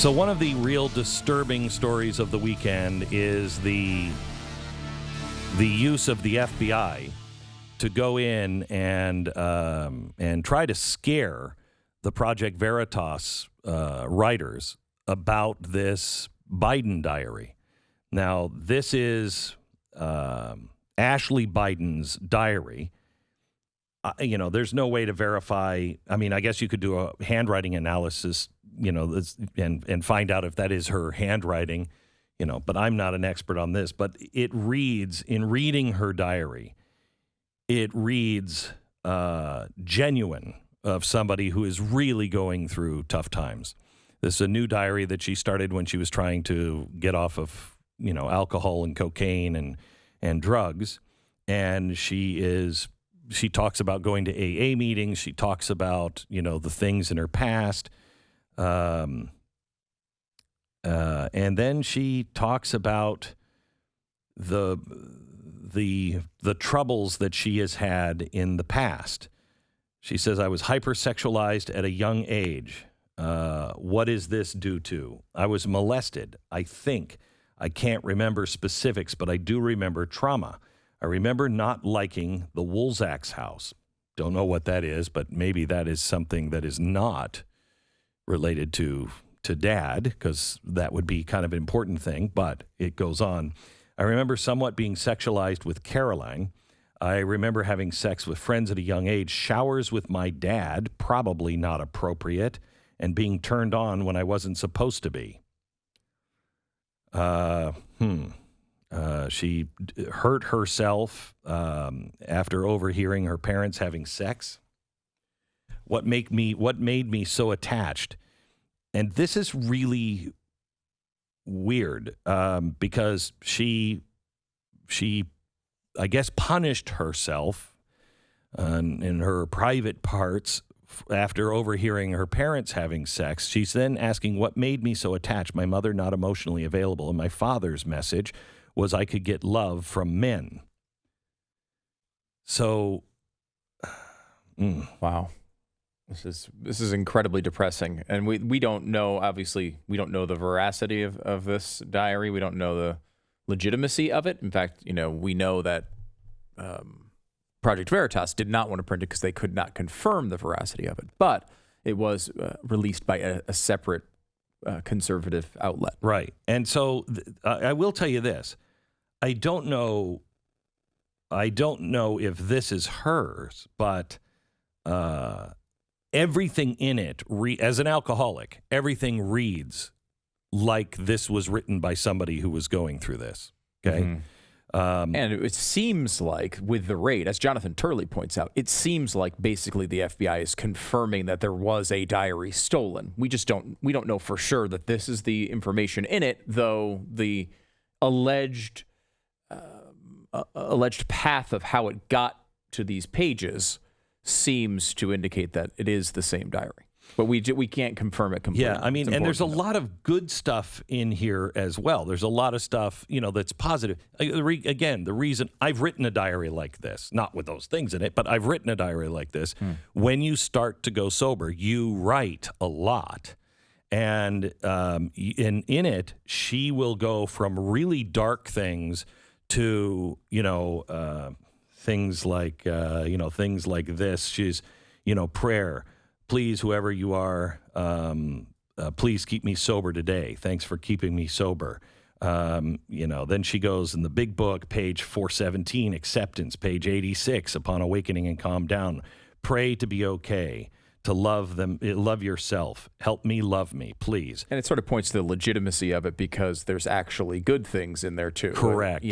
So one of the real disturbing stories of the weekend is the use of the FBI to go in and try to scare the Project Veritas writers about this Biden diary. Now, this is Ashley Biden's diary. There's no way to verify. I mean, I guess you could do a handwriting analysis, and find out if that is her handwriting, but I'm not an expert on this. But it reads, in reading her diary, it reads genuine of somebody who is really going through tough times. This is a new diary that she started when she was trying to get off of, alcohol and cocaine and drugs. And she talks about going to AA meetings. She talks about, the things in her past. And then she talks about the troubles that she has had in the past. She says, I was hypersexualized at a young age. What is this due to? I was molested. I can't remember specifics, but I do remember trauma. I remember not liking the Woolsacks house. Don't know what that is, but maybe that is something that is not related to Dad, because that would be kind of an important thing, but it goes on. I remember somewhat being sexualized with Caroline. I remember having sex with friends at a young age, showers with my dad, probably not appropriate, and being turned on when I wasn't supposed to be. She hurt herself after overhearing her parents having sex. What made me so attached? And this is really weird because she, I guess, punished herself in her private parts after overhearing her parents having sex. She's then asking, what made me so attached? My mother not emotionally available. And my father's message was I could get love from men. So, Wow. This is incredibly depressing. And we don't know, obviously, we don't know the veracity of this diary. We don't know the legitimacy of it. In fact, we know that Project Veritas did not want to print it because they could not confirm the veracity of it. But it was released by a separate conservative outlet. Right. And so I will tell you this. I don't know if this is hers, but everything in it, as an alcoholic, everything reads like this was written by somebody who was going through this. Okay. Mm-hmm. And it seems like with the raid, as Jonathan Turley points out, it seems like basically the FBI is confirming that there was a diary stolen. We don't know for sure that this is the information in it, though the alleged path of how it got to these pages seems to indicate that it is the same diary. But we can't confirm it completely. Yeah, I mean, and there's a lot of good stuff in here as well. There's a lot of stuff, that's positive. Again, the reason I've written a diary like this, not with those things in it, but I've written a diary like this. When you start to go sober, you write a lot. And in it, she will go from really dark things to, things like this. She's, prayer. Please, whoever you are, please keep me sober today. Thanks for keeping me sober. Then she goes in the big book, page 417, acceptance, page 86, upon awakening and calm down. Pray to be okay, to love them, love yourself. Help me love me, please. And it sort of points to the legitimacy of it because there's actually good things in there too. Correct.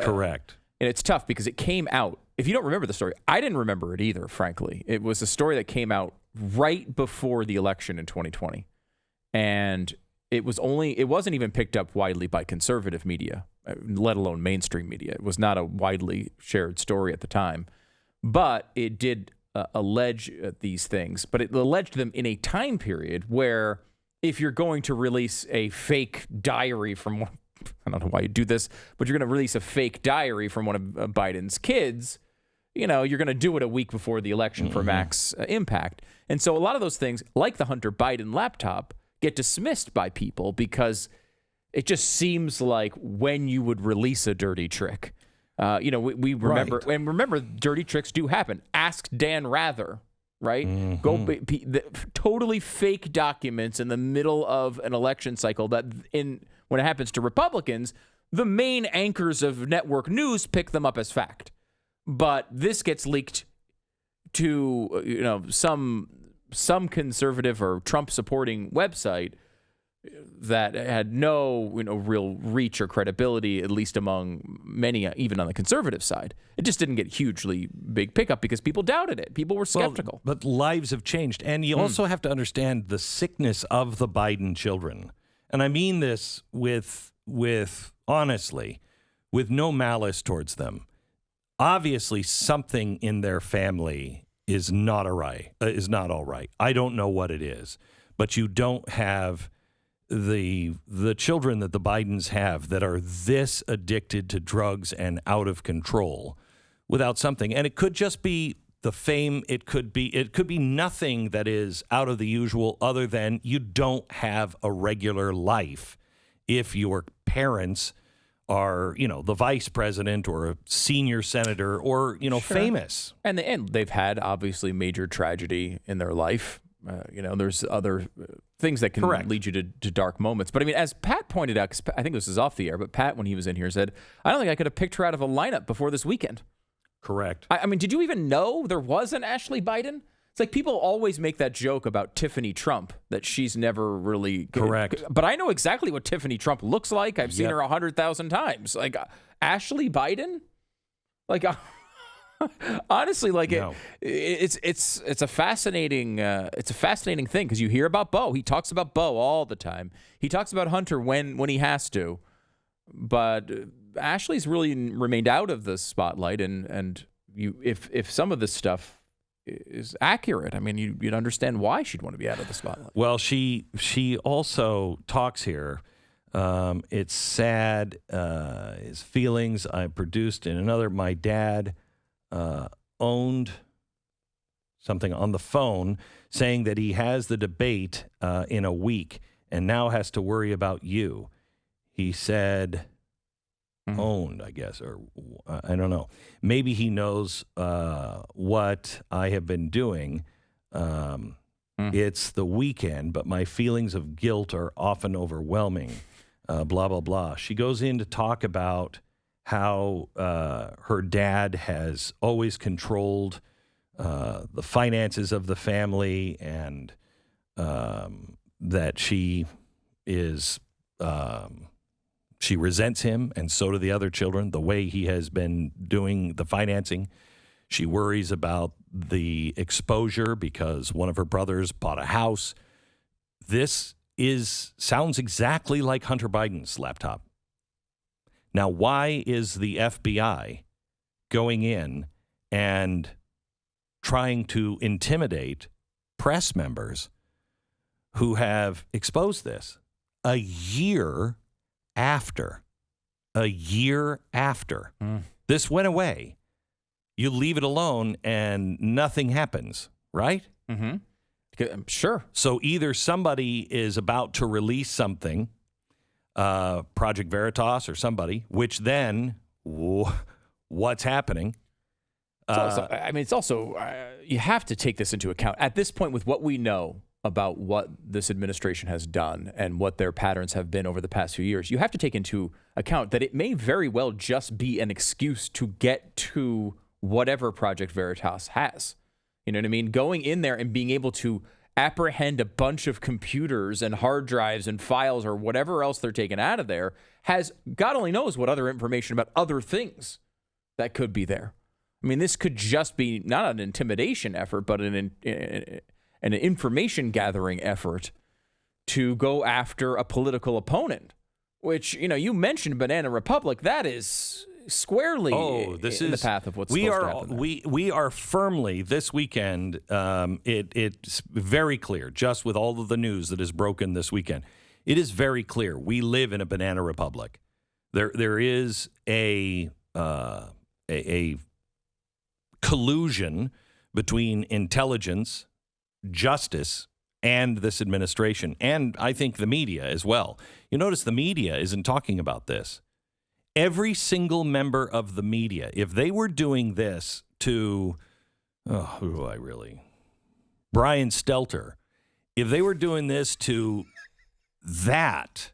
Correct. And it's tough because it came out. If you don't remember the story, I didn't remember it either, frankly. It was a story that came out right before the election in 2020. And it wasn't even picked up widely by conservative media, let alone mainstream media. It was not a widely shared story at the time. But it did allege these things. But it alleged them in a time period where if you're going to release a fake diary from one, I don't know why you do this, but you're going to release a fake diary from one of Biden's kids, you're going to do it a week before the election for max impact. And so a lot of those things, like the Hunter Biden laptop, get dismissed by people because it just seems like when you would release a dirty trick. We remember, and remember, dirty tricks do happen. Ask Dan Rather, right? Mm-hmm. Totally fake documents in the middle of an election cycle that when it happens to Republicans, the main anchors of network news pick them up as fact. But this gets leaked to some conservative or Trump supporting website that had no real reach or credibility, at least among many, even on the conservative side. It just didn't get hugely big pickup because people doubted it. People were skeptical. But lives have changed. And you also have to understand the sickness of the Biden children. And I mean this with honestly, with no malice towards them. Obviously, something in their family is not all right. I don't know what it is, but you don't have the children that the Bidens have that are this addicted to drugs and out of control without something. And it could just be the fame. It could be nothing that is out of the usual other than you don't have a regular life if your parents are, the vice president or a senior senator or, Sure. famous. And they've had obviously major tragedy in their life. There's other things that can lead you to dark moments. But I mean, as Pat pointed out, 'cause I think this is off the air, but Pat, when he was in here, said, I don't think I could have picked her out of a lineup before this weekend. Correct. I mean, did you even know there was an Ashley Biden? It's like people always make that joke about Tiffany Trump, that she's never really... Correct. But I know exactly what Tiffany Trump looks like. I've seen her 100,000 times. Like, Ashley Biden? Like... Honestly, like no. it's a fascinating thing because you hear about Beau. He talks about Beau all the time. He talks about Hunter when he has to, but Ashley's really remained out of the spotlight. And if some of this stuff is accurate, I mean, you'd understand why she'd want to be out of the spotlight. Well, she also talks here. It's sad. His feelings I produced in another. My dad. Owned something on the phone saying that he has the debate in a week and now has to worry about you. He said owned, I guess, or I don't know. Maybe he knows what I have been doing. It's the weekend, but my feelings of guilt are often overwhelming, blah, blah, blah. She goes in to talk about how her dad has always controlled the finances of the family and that she resents him, and so do the other children, the way he has been doing the financing. She worries about the exposure because one of her brothers bought a house. This sounds exactly like Hunter Biden's laptop. Now, why is the FBI going in and trying to intimidate press members who have exposed this a year after? This went away. You leave it alone and nothing happens, right? Mm-hmm. Sure. So either somebody is about to release something, Project Veritas or somebody, which then what's happening? It's also you have to take this into account at this point with what we know about what this administration has done and what their patterns have been over the past few years. You have to take into account that it may very well just be an excuse to get to whatever Project Veritas has. You know what I mean? Going in there and being able to apprehend a bunch of computers and hard drives and files or whatever else they're taking out of there has God only knows what other information about other things that could be there. I mean, this could just be not an intimidation effort, but an information gathering effort to go after a political opponent, which, you mentioned Banana Republic. That is squarely in the path of what's supposed to happen there. We are firmly this weekend. It's very clear, just with all of the news that is broken this weekend. It is very clear we live in a banana republic. There is a collusion between intelligence, justice, and this administration, and I think the media as well. You notice the media isn't talking about this. Every single member of the media, if they were doing this to, Brian Stelter, if they were doing this to that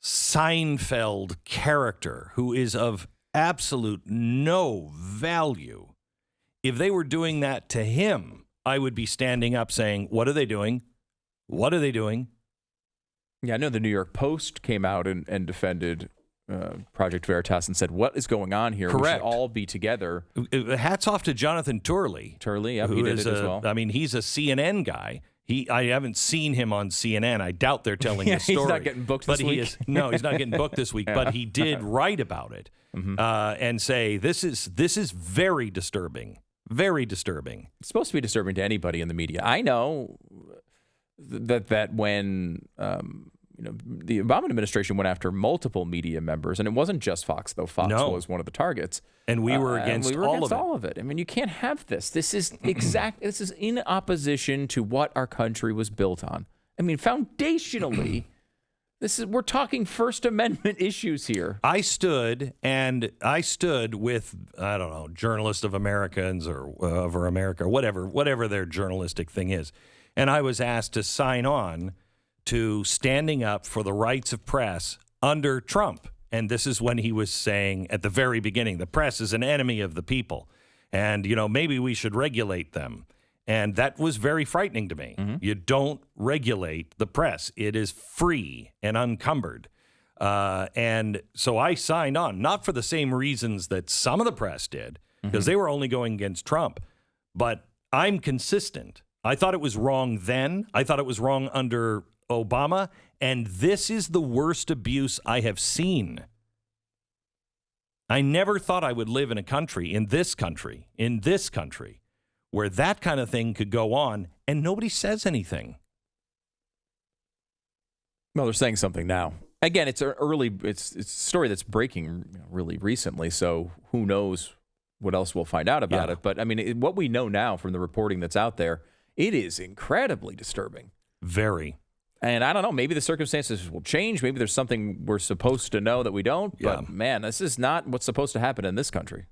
Seinfeld character who is of absolute no value, if they were doing that to him, I would be standing up saying, what are they doing? What are they doing? Yeah, I know the New York Post came out and defended Project Veritas and said, what is going on here? Correct. We should all be together. Hats off to Jonathan Turley. Yep, he did it as well. I mean, he's a CNN guy. I haven't seen him on CNN. I doubt they're telling the story. He's not getting booked this week. No, he's not getting booked this week, but he did write about it and say, this is very disturbing. Very disturbing. It's supposed to be disturbing to anybody in the media. I know that when the Obama administration went after multiple media members, and it wasn't just Fox, though Fox was one of the targets. And we were against all of it. I mean, you can't have this. This is This is in opposition to what our country was built on. I mean, foundationally. We're talking First Amendment issues here. I stood with, I don't know, Journalists of Americans or Over America, whatever their journalistic thing is. And I was asked to sign on to standing up for the rights of press under Trump. And this is when he was saying at the very beginning, the press is an enemy of the people. And, maybe we should regulate them. And that was very frightening to me. Mm-hmm. You don't regulate the press. It is free and unencumbered. And so I signed on, not for the same reasons that some of the press did, because they were only going against Trump. But I'm consistent. I thought it was wrong then. I thought it was wrong under Obama. And this is the worst abuse I have seen. I never thought I would live in this country, where that kind of thing could go on and nobody says anything. Well, they're saying something now. Again, it's a story that's breaking really recently, so who knows what else we'll find out about it. But I mean, what we know now from the reporting that's out there, it is incredibly disturbing. Very. And I don't know, maybe the circumstances will change. Maybe there's something we're supposed to know that we don't. But man, this is not what's supposed to happen in this country.